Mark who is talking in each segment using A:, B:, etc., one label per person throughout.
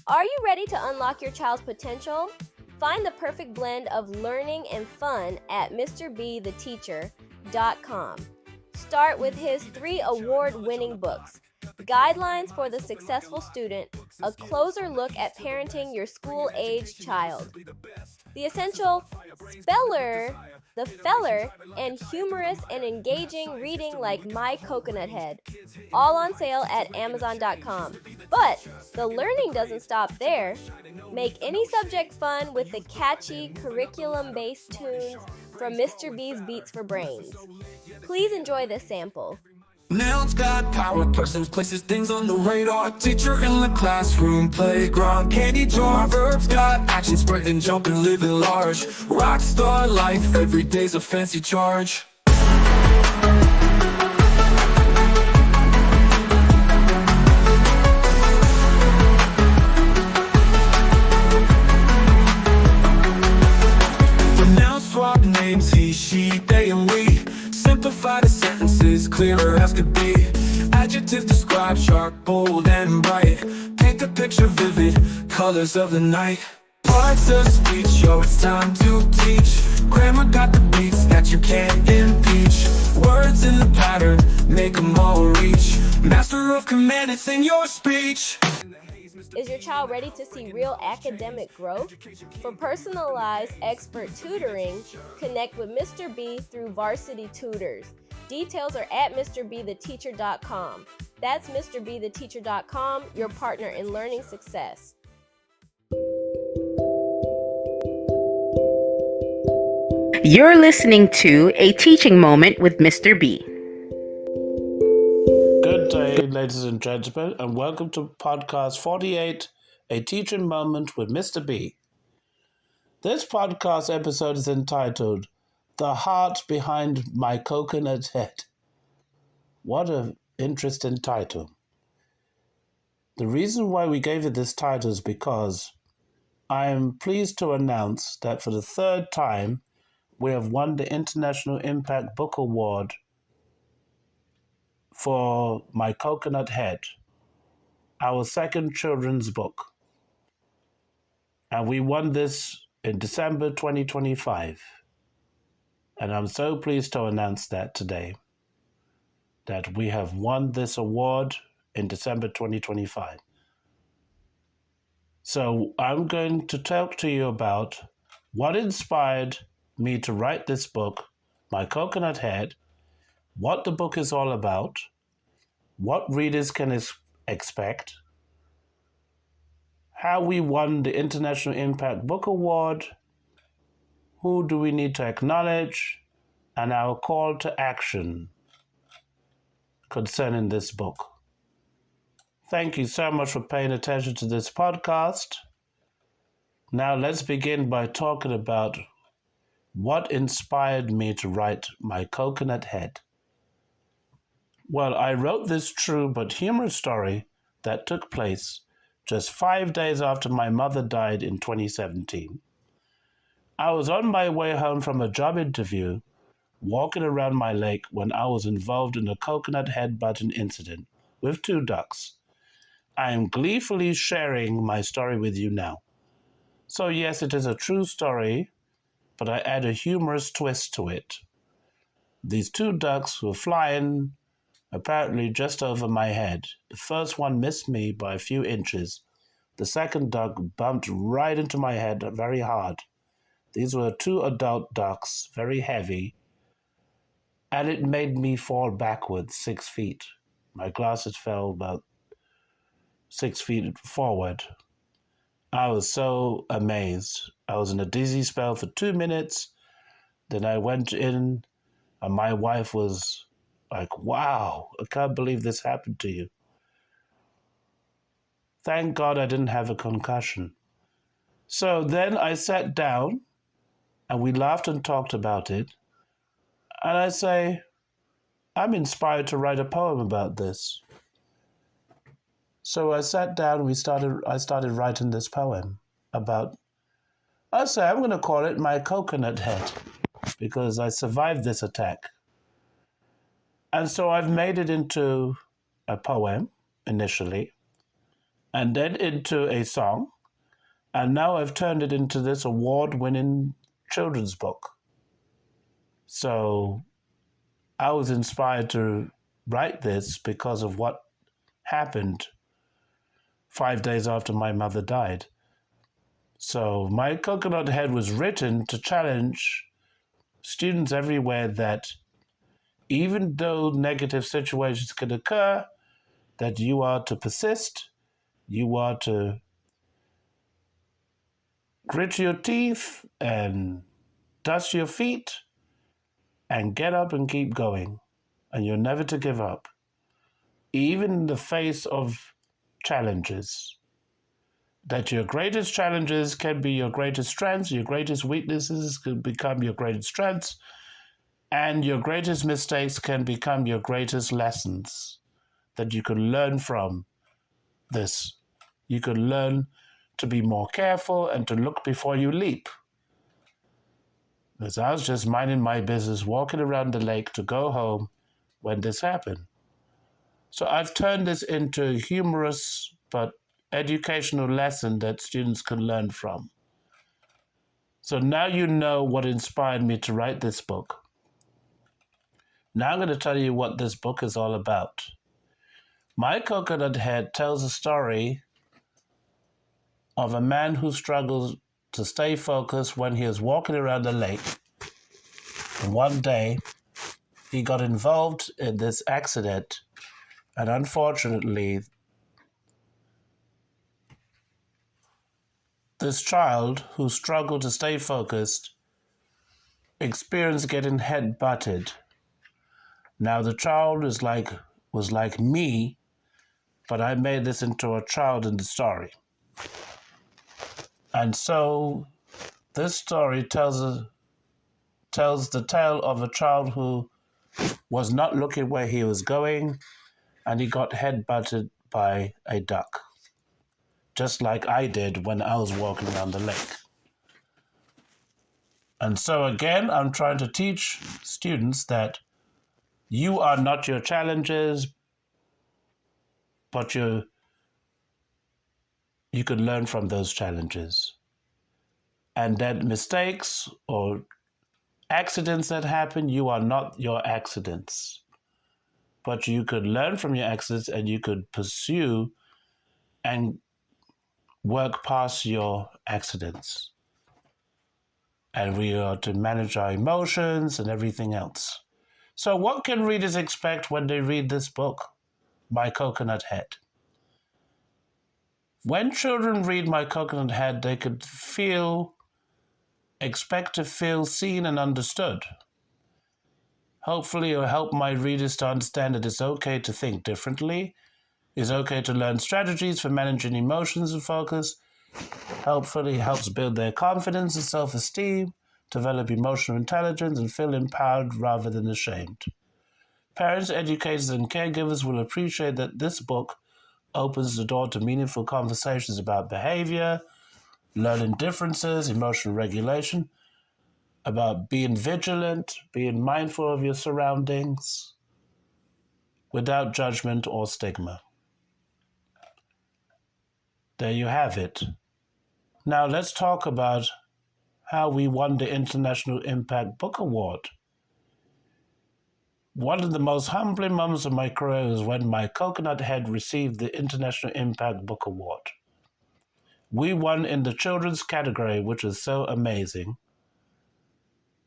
A: Are you ready to unlock your child's potential? Find the perfect blend of learning and fun at MrBTheTeacher.com. Start with his 3 award-winning books, Guidelines for the Successful Student, a closer look at parenting your school-age child. The Essential Speller, The Feller, and humorous and engaging reading like My Coconut Head, all on sale at Amazon.com. But the learning doesn't stop there. Make any subject fun with the catchy, curriculum-based tunes from Mr. B's Beats for Brains. Please enjoy this sample.
B: Nouns got power, persons, places, things on the radar. Teacher in the classroom, playground, candy jar. Verbs got action, spreading, jumping, living large. Rock star life, every day's a fancy charge. The nouns swap names, he, she, they, and we. Simplify the sentences, clearer as could be. Adjectives describe sharp, bold, and bright. Paint the picture vivid, colors of the night. Parts of speech, yo, it's time to teach. Grammar got the beats that you can't impeach. Words in the pattern, make them all reach. Master of command, it's in your speech.
A: Is your child ready to see real academic growth? For personalized expert tutoring, connect with Mr. B through Varsity Tutors. Details are at MrBTheTeacher.com. That's MrBTheTeacher.com, your partner in learning success.
C: You're listening to A Teaching Moment with Mr. B.
D: Good day, ladies and gentlemen, and welcome to podcast 48, A Teaching Moment with Mr. B. This podcast episode is entitled, The Heart Behind My Coconut Head. What an interesting title. The reason why we gave it this title is because I am pleased to announce that for the third time, we have won the International Impact Book Award for My Coconut Head, our second children's book. And we won this in December 2025. And I'm so pleased to announce that today, that we have won this award in December 2025. So I'm going to talk to you about what inspired me to write this book, My Coconut Head, what the book is all about, what readers can expect, how we won the International Impact Book Award, who do we need to acknowledge, and our call to action concerning this book. Thank you so much for paying attention to this podcast. Now let's begin by talking about what inspired me to write My Coconut Head. Well, I wrote this true but humorous story that took place just 5 days after my mother died in 2017. I was on my way home from a job interview, walking around my lake when I was involved in a coconut head button incident with 2 ducks. I am gleefully sharing my story with you now. So yes, it is a true story, but I add a humorous twist to it. These 2 ducks were flying apparently just over my head. The first one missed me by a few inches. The second duck bumped right into my head very hard. These were 2 adult ducks, very heavy, and it made me fall backwards 6 feet. My glasses fell about 6 feet forward. I was so amazed. I was in a dizzy spell for 2 minutes. Then I went in, and my wife was like, wow, I can't believe this happened to you. Thank God I didn't have a concussion. So then I sat down, and we laughed and talked about it. And I say, I'm inspired to write a poem about this. So I sat down, I started writing this poem about, I'm going to call it My Coconut Head, because I survived this attack. And so I've made it into a poem initially, and then into a song. And now I've turned it into this award-winning children's book. So I was inspired to write this because of what happened 5 days after my mother died. So My Coconut Head was written to challenge students everywhere that even though negative situations can occur, that you are to persist, you are to grit your teeth and dust your feet and get up and keep going. And you're never to give up, even in the face of challenges. That your greatest challenges can be your greatest strengths, your greatest weaknesses can become your greatest strengths, and your greatest mistakes can become your greatest lessons that you can learn from this. You can learn to be more careful and to look before you leap. Because I was just minding my business, walking around the lake to go home when this happened. So I've turned this into a humorous but educational lesson that students can learn from. So now you know what inspired me to write this book. Now I'm going to tell you what this book is all about. My Coconut Head tells a story of a man who struggles to stay focused when he is walking around the lake. And one day, he got involved in this accident, and unfortunately, this child who struggled to stay focused experienced getting head-butted. Now the child was like me, but I made this into a child in the story. And so this story tells the tale of a child who was not looking where he was going, and he got head-butted by a duck, just like I did when I was walking around the lake. And so again, I'm trying to teach students that you are not your challenges, but you can learn from those challenges. And that mistakes or accidents that happen, you are not your accidents. But you could learn from your accidents and you could pursue and work past your accidents. And we are to manage our emotions and everything else. So what can readers expect when they read this book, My Coconut Head? When children read My Coconut Head, they could expect to feel seen and understood. Hopefully it will help my readers to understand that it's okay to think differently. It's okay to learn strategies for managing emotions and focus. Hopefully it helps build their confidence and self-esteem, develop emotional intelligence, and feel empowered rather than ashamed. Parents, educators, and caregivers will appreciate that this book opens the door to meaningful conversations about behavior, learning differences, emotional regulation, about being vigilant, being mindful of your surroundings, without judgment or stigma. There you have it. Now let's talk about how we won the International Impact Book Award. One of the most humbling moments of my career was when My Coconut Head received the International Impact Book Award. We won in the children's category, which was so amazing,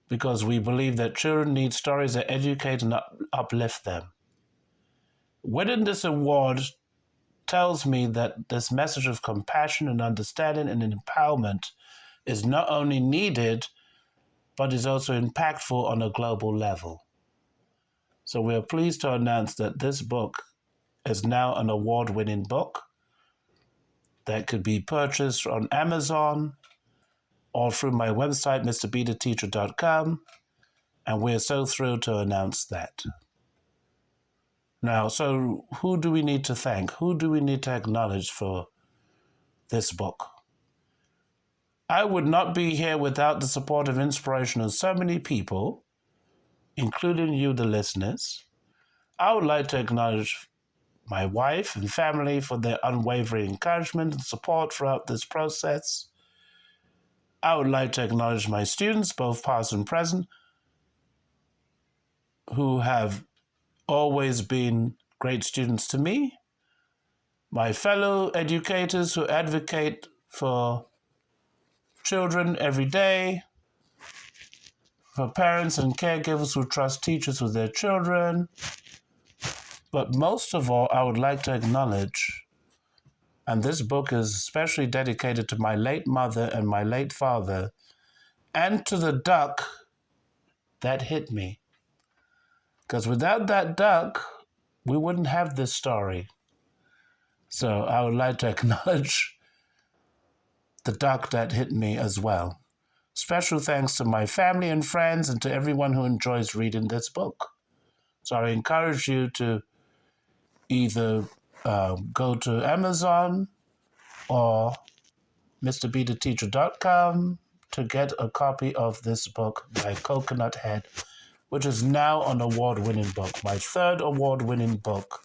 D: because we believe that children need stories that educate and uplift them. Winning this award tells me that this message of compassion and understanding and empowerment is not only needed, but is also impactful on a global level. So we are pleased to announce that this book is now an award-winning book that could be purchased on Amazon or through my website, mrbetheteacher.com, and we're so thrilled to announce that. Now, so who do we need to thank? Who do we need to acknowledge for this book? I would not be here without the support and inspiration of so many people, including you, the listeners. I would like to acknowledge my wife and family for their unwavering encouragement and support throughout this process. I would like to acknowledge my students, both past and present, who have always been great students to me, my fellow educators who advocate for children every day, for parents and caregivers who trust teachers with their children. But most of all, I would like to acknowledge, and this book is especially dedicated to my late mother and my late father, and to the duck that hit me. Because without that duck, we wouldn't have this story. So I would like to acknowledge the duck that hit me as well. Special thanks to my family and friends and to everyone who enjoys reading this book. So I encourage you to either go to Amazon or MrBeTheTeacher.com to get a copy of this book by Coconut Head, which is now an award-winning book, my third award-winning book.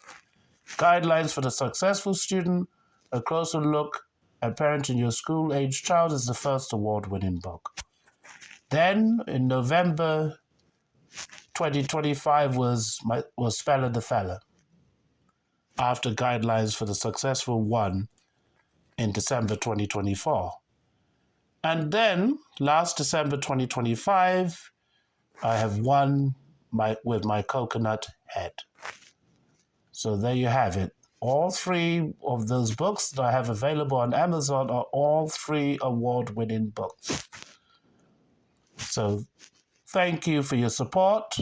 D: Guidelines for the Successful Student, A Closer Look at Parenting Your School-Age Child is the first award-winning book. Then, in November 2025 was Fella the Fella, after Guidelines for the Successful One in December 2024. And then, last December 2025, I have won with my Coconut Head. So there you have it. All three of those books that I have available on Amazon are all three award-winning books. So thank you for your support.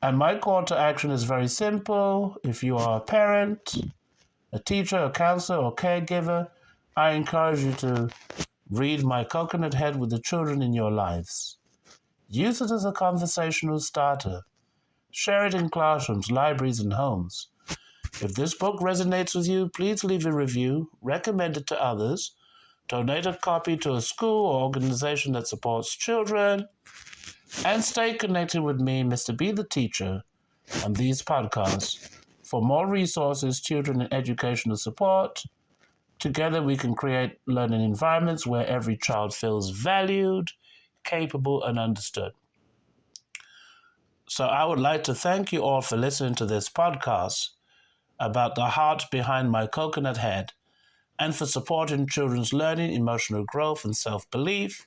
D: And my call to action is very simple. If you are a parent, a teacher, a counselor, or caregiver, I encourage you to read my Coconut Head with the children in your lives. Use it as a conversational starter. Share it in classrooms, libraries, and homes. If this book resonates with you, please leave a review, recommend it to others, donate a copy to a school or organization that supports children, and stay connected with me, Mr. B the Teacher, on these podcasts for more resources, children, and educational support. Together we can create learning environments where every child feels valued, capable, and understood. So I would like to thank you all for listening to this podcast about the heart behind my Coconut Head and for supporting children's learning, emotional growth, and self-belief.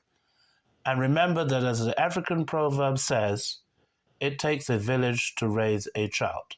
D: And remember that as the African proverb says, it takes a village to raise a child.